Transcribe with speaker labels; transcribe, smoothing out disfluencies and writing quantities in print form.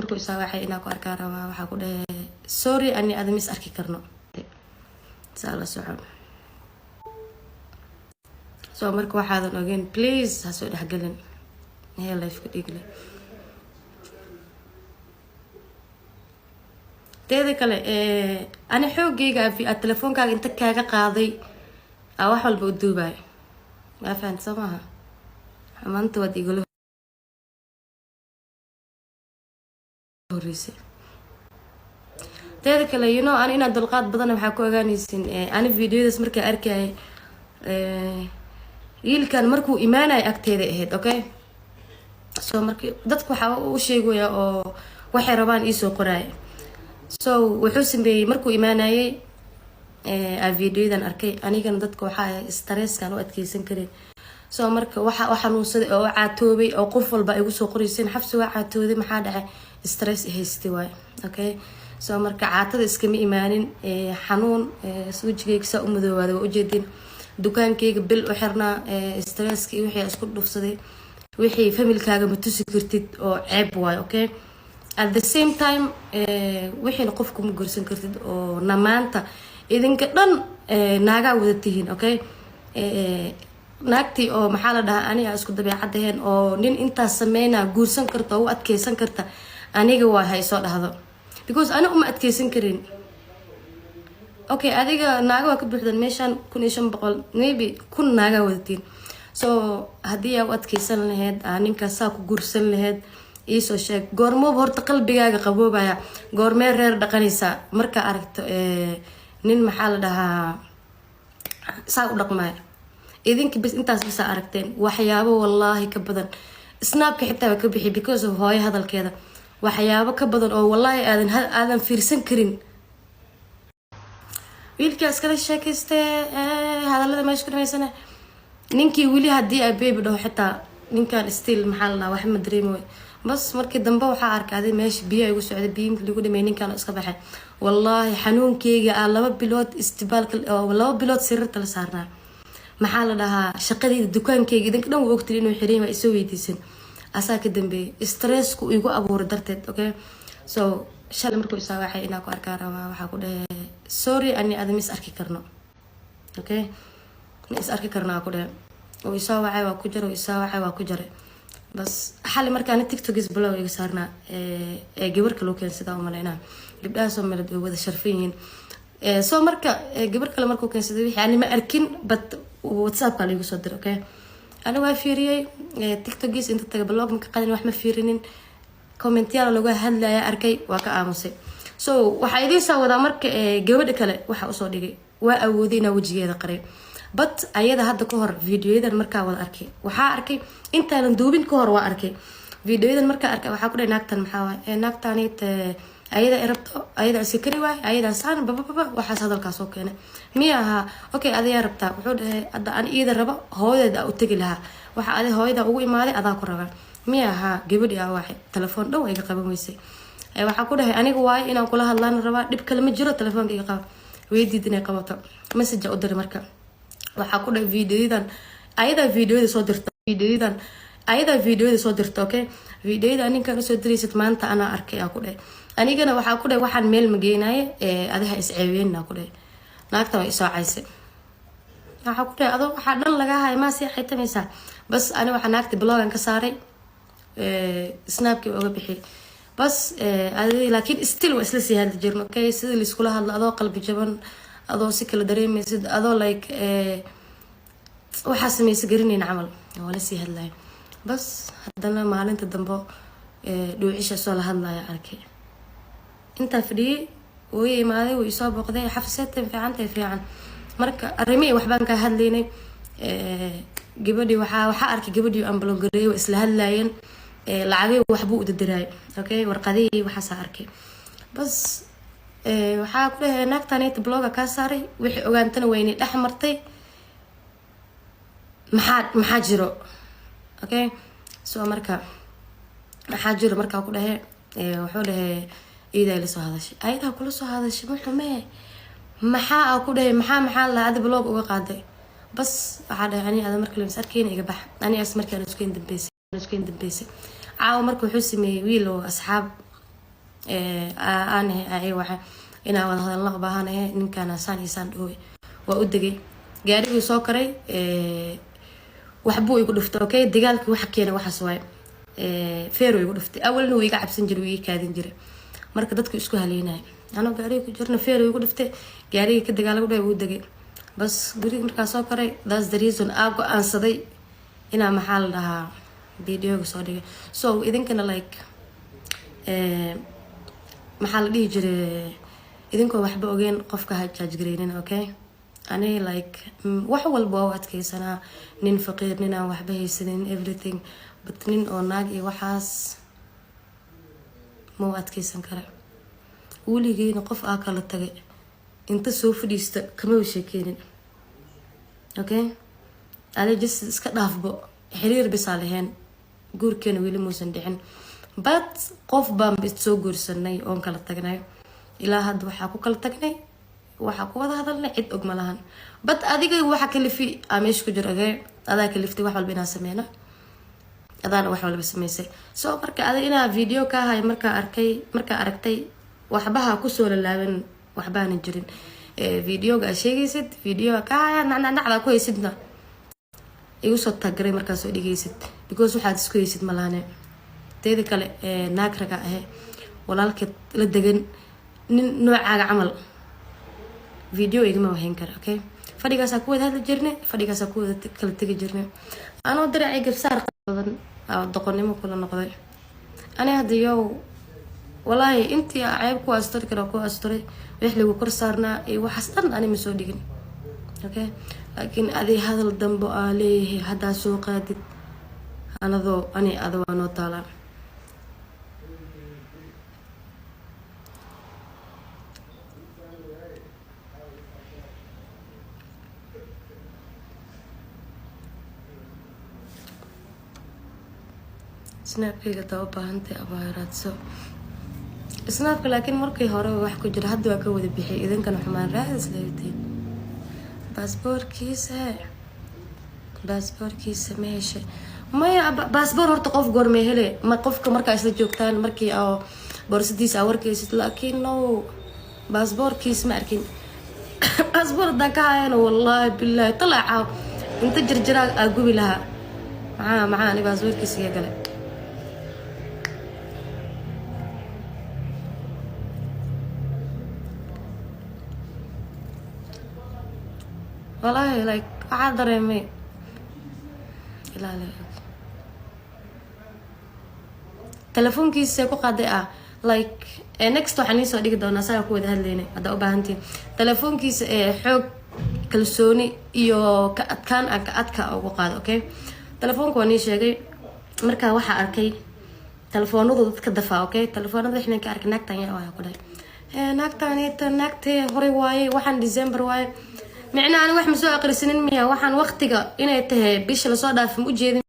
Speaker 1: markuu isaa waxay inaa ku arkaa rabaa waxaa ku dhahay sorry ani aad mis arki karno saa la soco soo marka waxaadan ogeyn please ha soo dhexgelin hee life ka dhigle teeda kale ani xoogayga telefoonkaaga inta kaaga qaaday wax walba u duubay ma fahant samaha maanta waad igula horreysay teeda kale ani inaan dulqaad badan waxaa ku ogaanaysin ani videodaas markaa arkayay wiilkan markuu imaanay agteeda ahayd okay soo markii dadku waxaa u sheegaya oo waxay rabaan isoo qoraay so wuxuu sameeyay markuu imaanayay videodan arkay anigana dadka waxaa stresskan u adkeysan karin soo marka waxa xanuunsaday oo caatoobay oo qof walba ay ugu soo qorayseen xabsi waa caatooday maxaa dhacay stress haystay waay okay soo marka caatada iskama imaanin xanuun wajigayga saa u madoowaada waa ujeedin dukaankayga bil u xirnaa stresska iyo wixii isku dhufsaday wixii familkaaga ma tusi kartid oo ceeb waay okay at the same time wixii qofku ma gorsan kartid oo namaanta idinka dhan naaga wada tihiin okay naagtii oo maxaa la dhahaa aniga isku dabeecadaheen oo nin intaas sameynaa guursan karta oo u adkeysan karta aniga waa hay soo dhahdo because ana uma adkeysan karin okay adiga naaga waa ka buuxdan meeshan 1500 maybe kun naaga wadatiin so haddii aad u adkeysan lahayd ninkaas saa ku guursan lahayd iisoo sheeg goormooba horta qalbigaaga qaboobaya goormee reer dhaqanaysa markaa aragto nin maxaa la dhahaa saa u dhaqmaya idinka bis intaas bisa aragteen waxyaabo wallaahi ka badan snapka xitaa waa ka bixi because of hooyo hadalkeeda waxyaabo ka badan oo wallaahi aadan fiirsan karin wiilkaas kala sheekaystee hadallada meesha ku dhamaysana ninkii weli haddii ay baby dhaho xitaa ninkan still maxaa la dhahaa wax ma dareemoy bas markii dambe waxaa arkaaday meesha biyo igu socday biyo lagu dhamay ninkan iska baxay wallaahi xanuunkeyga 2 bilood istibaalka 2 bilood sirrta la saarnaa maxaa la dhahaa shaqadayda dukaankeyga idinka dhan waa ogtay inuu xiran yahay isoo weydiisan asaa ka dambeeyay stressku igu abuuray darteed okay so shalay markuu isaa waxay inaa ku arkaa rabaa waxaa ku dhahay sorry ani aad mis arki karno okay mis arki karnaa ku dhahay oo isaa waxay waa ku jiro isaa waxay waa ku jiray bas xalay markaan TikTok blog iga saarnaa gabarka loo keensadaa u maleynaa gabdhaha Soomaaliyeed oo wada sharfan yihiin soo marka gabar kale markuu keensaday wixii ani ma arkin but WhatsApp kale igu soo diray okay ana waa fiiriyay TikTokis inta taga blog ma ka qadin wax ma fiirinin commentyada lagu hadlaya arkay waa ka aamusay so waxa idin soo wada marka gabadha kale waxa u soo dhigay waa awoodey inaa wajigeeda qaray but ayada hadda ka hor videoyadan markaa wada arkay waxaa arkay intaanan duubin ka hor waa arkay videoyadan markaa arkay waxaa ku dhahay naagtan maxaa waay naagtaanit ayada rabto ayada sikri waay ayada saan baba waxaas hadalkaas oo keenay miya aha okay adiga rabtaa wuxuu dhahay hadda aan iyada rabo hooyada u tagi lahaa waxa adi hooyada ugu imaaday adaa ku rabaa miya aha gabadhi waxay telefoon dhow iga qaban weysay waxaa ku dhahay aniga waay inaan kula hadlaan rabaa dhib kale ma jiro telefoonka iga qaba weydiid inay qabato message u diray marka waxaa ku dhahay videoyadan ayada videoyada soo dirta videoyada soo dirta okay videoyada ninkan soo diraysid maanta ana arkay ku dhahay anigana waxaa ku dhahay waxaan meel ma geenaye adiga is ceeweynaa ku dhahay naagta way soo caysay waxaa ku dhahay adoo waxaa dhan laga hayo ma sii xaytamaysaa bas ani waxaa naagta blogan ka saaray snapkii uga bixi bas laakiin still waa isla sii hadli jirno okay sida la iskula hadlo adoo qalbi jaban adoo si kala dareemaysid adoo like waxaa samaysa garanayna camal waa la sii hadlaya bas haddana maalinta dambe dhuucisha soo la hadlaya arkay intaa fadhiyay way imaaday way soo booqday xafsateen fiican marka arrimay waxbaan ka hadlaynay gabadhii waxaa arkay gabadhii aan blogareeyo isla hadlayeen lacagay waxbuu u dadiray okay warqadii waxaa arkay bas waxaa ku dhahay naagtaanayta bloga ka saaray wixii ogaantana weynay dhex martay maxaa jiro okay so marka maxaa jiro markaa ku dhahay wuxuu dhahay iiday la soo hadashay ayada kula soo hadashay maxaa maxaa ku dhahay maxaa la adi blog uga qaaday bas waxaa dhahay ani ada markii la masarkeena iga bax ani as markii aan isku dambeysay caawa markii wuxuu sameeyay wiil oo asxaab aan ay waxa inaa wada hadal la baahanahay ninkaana saan iyo saan dhooy waa u degay gaarigii soo karay waxbuu igu dhuftay okay dagaalkii waxa keenay waxaas waay feero igu dhuftay awalna wuu iga cabsan jiray wuu iga kaadin jiray marka dadku isku haleynay anoo gaariga ku jirna feero igu dhuftay gaarigii ka dagaalagu dhay wuu degay bas guriga markaa soo karay that's the reason aago aansaday inaa maxaa la dhahaa videoga soo dhigay so idinkana like maxaa la dhihi jiray idinkoo waxba ogeen qofka ha judge gareynin okay ani like wax walba waa adkeysanaa nin faqiir nin aan waxba haysanin everything but nin oo naag iyo waxaas ma adkeysan kara weligeena qof aa kala tagay inta soo fadhiista kama sheekeenin okay ada just iska dhaafbo xiriir bisaa lahayn guurkeena weli muusan dhicin but qof baan soo guursanay oon kala tagnay ilaa hadda waxaa ku kala tagnay waxaa ku wada hadalnay cid og ma lahan but adiga waxa kalifi meesha ku jiro okay adaa kaliftay wax walba inaa sameyno adaana wax walba sameysay soo marka ada inaa video ka hay markaa aragtay waxbaha kusoo lalaaban waxbaana jirin videoga sheegaysid videoga ka haya nacnacda ku haysidna igu soo tagaray markaa soo dhigaysid because waxaad isku haysid ma lahane teeda kale naag raga ah walaalkeed la degan nin noocaaga camal video igama wahayn kara okay fadhigaasa ku wada hadli jirnay fadhigaasa ku wada kala tegi jirnay anoo diracay gabsaar badan doqonnimo kula noqday ani hadda yow wallahi intii ceeb ku asturi karo ku asturay wix lagu kor saarnaa iyo waxaas dhan ani ma soo dhigin okay laakiin adii hadal dambo aa leeyahay haddaa soo qaadid anadoo ani adoo noo taalaa snapkayga daba baahantay abaaraadso snapka laakiin markii hore wax ku jira hadda waa ka wada bixiyay idinkana xumaan raadis leeyahay baasaboorkiisa ma heshay maya baasaboor horta qof goormee hele ma qofka markaa isla joogtaan markii boorsadiisa warkaysid laakiin no baasaboorkiisa ma arkin baasaboor haddaan ka hayana wallaahi bilaahi talaaca inta jirjiraa aa gubi lahaa maxaa ani baasaboorkiisa iga galay والله like عذري مي لا تلفون كيس يكو قادئة like next وحني سو ديك دونا سايا كود هالليني هذا أباهنتي تلفون كيس حوق كلسوني إيو كأتكان أكأتكا أو قاد أوكي تلفون كوني شيء مركا واحد أركي تلفون ضد كدفع أوكي تلفون ضد إحنا كأرك نكتاني أو كده نكتاني هوري واي واحد ديسمبر واي معناه أنا واحد مسوي أقرأ سنين مية واحد وقتك إنه يتهي بيش لصادف مجيد